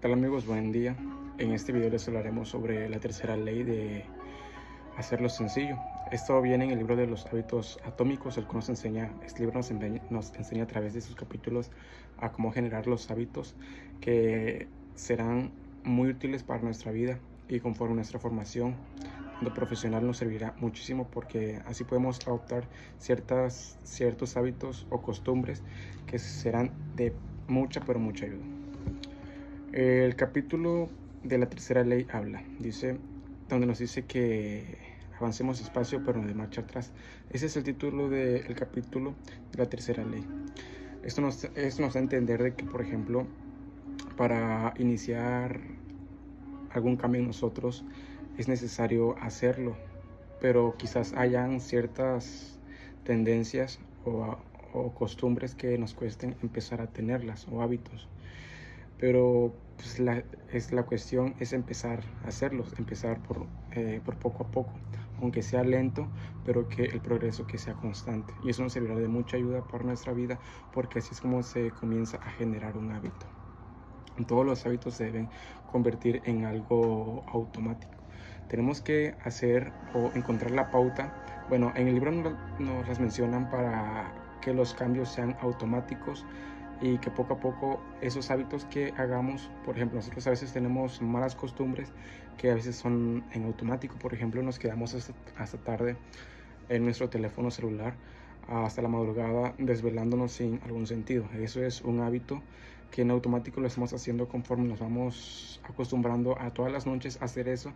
Tal amigos? Buen día. En este video les hablaremos sobre la tercera ley de hacerlo sencillo. Esto viene en el libro de los hábitos atómicos, el que nos enseña, este libro nos enseña a través de sus capítulos a cómo generar los hábitos que serán muy útiles para nuestra vida y conforme nuestra formación tanto profesional nos servirá muchísimo, porque así podemos adoptar ciertos hábitos o costumbres que serán de mucha ayuda. El capítulo de la tercera ley donde nos dice que avancemos despacio pero no de marcha atrás. Ese es el título del capítulo de la tercera ley. Esto nos da a entender de que, por ejemplo, para iniciar algún cambio en nosotros es necesario hacerlo, pero quizás hayan ciertas tendencias o costumbres que nos cuesten empezar a tenerlas, o hábitos. Pero pues, la cuestión es empezar a hacerlos, empezar por poco a poco, aunque sea lento, pero que el progreso que sea constante. Y eso nos servirá de mucha ayuda para nuestra vida, porque así es como se comienza a generar un hábito. Todos los hábitos se deben convertir en algo automático. Tenemos que hacer o encontrar la pauta. Bueno, en el libro nos las mencionan para que los cambios sean automáticos y que poco a poco esos hábitos que hagamos, por ejemplo, nosotros a veces tenemos malas costumbres que a veces son en automático. Por ejemplo, nos quedamos hasta tarde en nuestro teléfono celular, hasta la madrugada, desvelándonos sin algún sentido. Eso es un hábito que en automático lo estamos haciendo conforme nos vamos acostumbrando a todas las noches a hacer eso.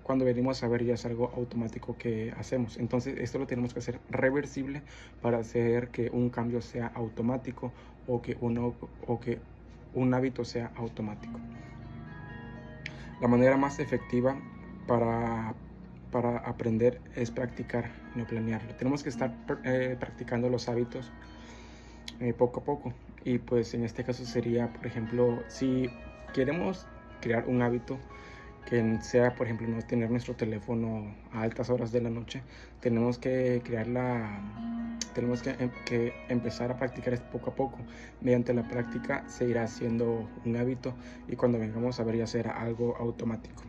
Cuando venimos a ver, ya es algo automático que hacemos. Entonces esto lo tenemos que hacer reversible para hacer que un cambio sea automático, o que un hábito sea automático. La manera más efectiva para aprender es practicar, no planearlo. Tenemos que estar practicando los hábitos poco a poco. Y pues en este caso sería, por ejemplo, si queremos crear un hábito que sea, por ejemplo, no tener nuestro teléfono a altas horas de la noche, tenemos que empezar a practicar esto poco a poco. Mediante la práctica se irá haciendo un hábito, y cuando vengamos a ver ya será algo automático.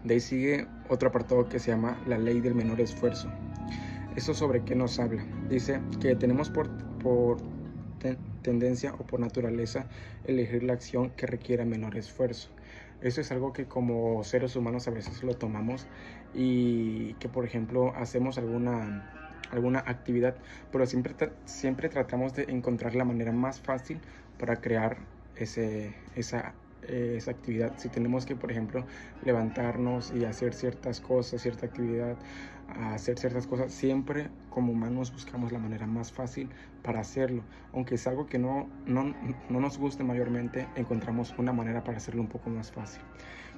De ahí sigue otro apartado que se llama la ley del menor esfuerzo. ¿Eso sobre qué nos habla? Dice que tenemos por tendencia o por naturaleza elegir la acción que requiera menor esfuerzo. Eso es algo que como seres humanos a veces lo tomamos, y que, por ejemplo, hacemos alguna actividad, pero siempre tratamos de encontrar la manera más fácil para crear esa actividad. Si tenemos que, por ejemplo, levantarnos y hacer cierta actividad, hacer ciertas cosas, siempre como humanos buscamos la manera más fácil para hacerlo. Aunque es algo que no nos guste mayormente, encontramos una manera para hacerlo un poco más fácil.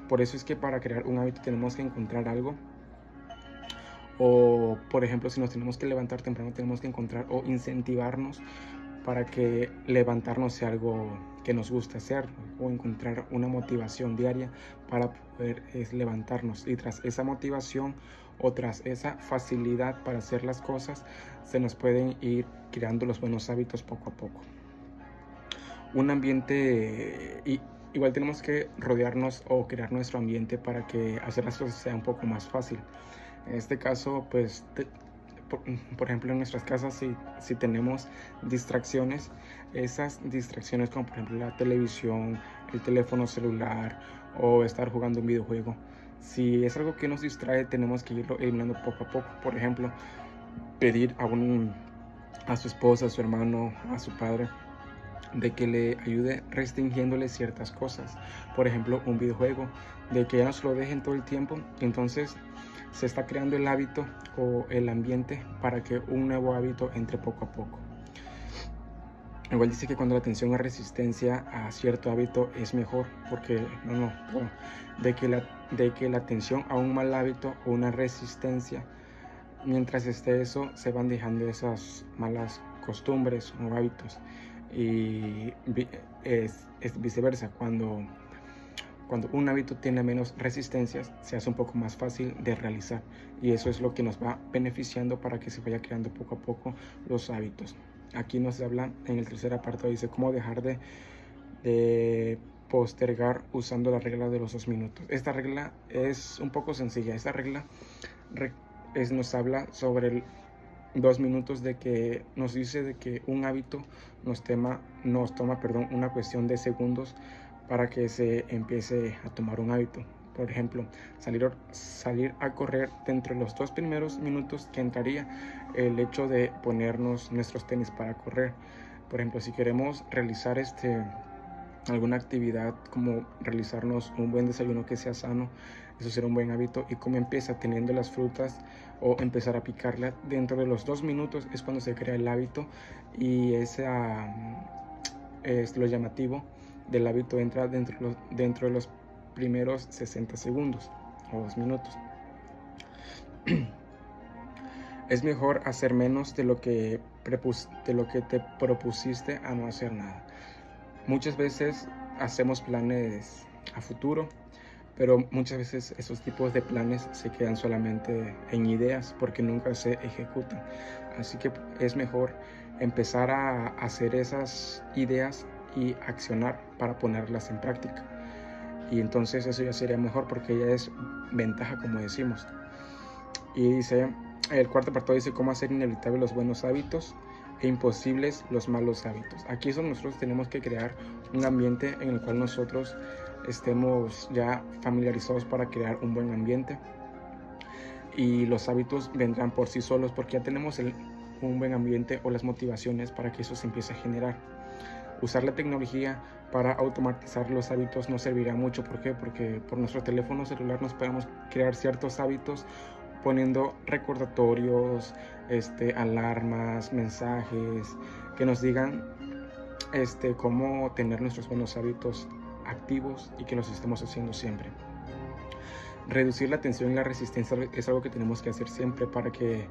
Por eso es que para crear un hábito tenemos que encontrar algo. O, por ejemplo, si nos tenemos que levantar temprano, tenemos que encontrar o incentivarnos para que levantarnos sea algo que nos guste hacer, o encontrar una motivación diaria para poder levantarnos. Y tras esa motivación o tras esa facilidad para hacer las cosas, se nos pueden ir creando los buenos hábitos poco a poco. Un ambiente, igual tenemos que rodearnos o crear nuestro ambiente para que hacer las cosas sea un poco más fácil. En este caso, pues, por ejemplo, en nuestras casas, si tenemos distracciones, esas distracciones como por ejemplo la televisión, el teléfono celular o estar jugando un videojuego, si es algo que nos distrae, tenemos que irlo eliminando poco a poco. Por ejemplo, pedir a su esposa, a su hermano, a su padre, de que le ayude restringiéndole ciertas cosas. Por ejemplo, un videojuego, de que ya no se lo dejen todo el tiempo. Entonces se está creando el hábito o el ambiente para que un nuevo hábito entre poco a poco. Igual dice que cuando la atención a resistencia a cierto hábito es mejor, porque de que la atención a un mal hábito o una resistencia, mientras esté eso, se van dejando esas malas costumbres o hábitos. Y es viceversa. Cuando un hábito tiene menos resistencias, se hace un poco más fácil de realizar, y eso es lo que nos va beneficiando para que se vaya creando poco a poco los hábitos. Aquí nos habla en el tercer apartado, dice cómo dejar de postergar usando la regla de los 2 minutos. Esta regla es un poco sencilla. Esta regla nos habla sobre 2 minutos, de que nos dice de que un hábito nos toma una cuestión de segundos para que se empiece a tomar un hábito. Por ejemplo, salir a correr dentro de los 2 primeros minutos que entraría el hecho de ponernos nuestros tenis para correr. Por ejemplo, si queremos realizar alguna actividad como realizarnos un buen desayuno que sea sano, eso será un buen hábito. Y cómo empieza teniendo las frutas o empezar a picarla dentro de los 2 minutos es cuando se crea el hábito, y lo llamativo del hábito entra dentro de los primeros 60 segundos o 2 minutos. Es mejor hacer menos de lo que te propusiste a no hacer nada. Muchas veces hacemos planes a futuro, pero muchas veces esos tipos de planes se quedan solamente en ideas porque nunca se ejecutan. Así que es mejor empezar a hacer esas ideas y accionar para ponerlas en práctica. Y entonces eso ya sería mejor, porque ya es ventaja, como decimos. Y dice, el cuarto apartado dice cómo hacer inevitables los buenos hábitos e imposibles los malos hábitos. Aquí es donde nosotros tenemos que crear un ambiente en el cual nosotros estemos ya familiarizados para crear un buen ambiente, y los hábitos vendrán por sí solos porque ya tenemos un buen ambiente o las motivaciones para que eso se empiece a generar. Usar la tecnología para automatizar los hábitos no servirá mucho. ¿Por qué? Porque por nuestro teléfono celular nos podemos crear ciertos hábitos poniendo recordatorios, alarmas, mensajes que nos digan cómo tener nuestros buenos hábitos activos y que los estemos haciendo siempre. Reducir la tensión y la resistencia es algo que tenemos que hacer siempre para que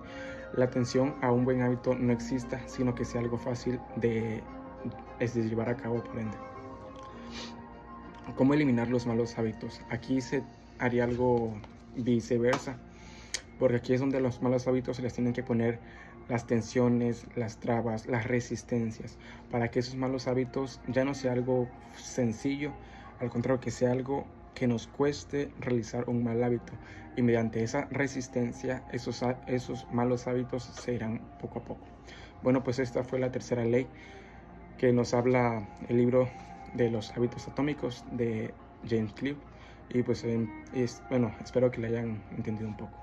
la tensión a un buen hábito no exista, sino que sea algo fácil de llevar a cabo, por ende. ¿Cómo eliminar los malos hábitos? Aquí se haría algo viceversa, porque aquí es donde los malos hábitos se les tienen que poner las tensiones, las trabas, las resistencias, para que esos malos hábitos ya no sea algo sencillo, al contrario, que sea algo que nos cueste realizar un mal hábito, y mediante esa resistencia esos malos hábitos se irán poco a poco. Bueno, pues esta fue la tercera ley que nos habla el libro de los hábitos atómicos de James Clear, y pues espero que la hayan entendido un poco.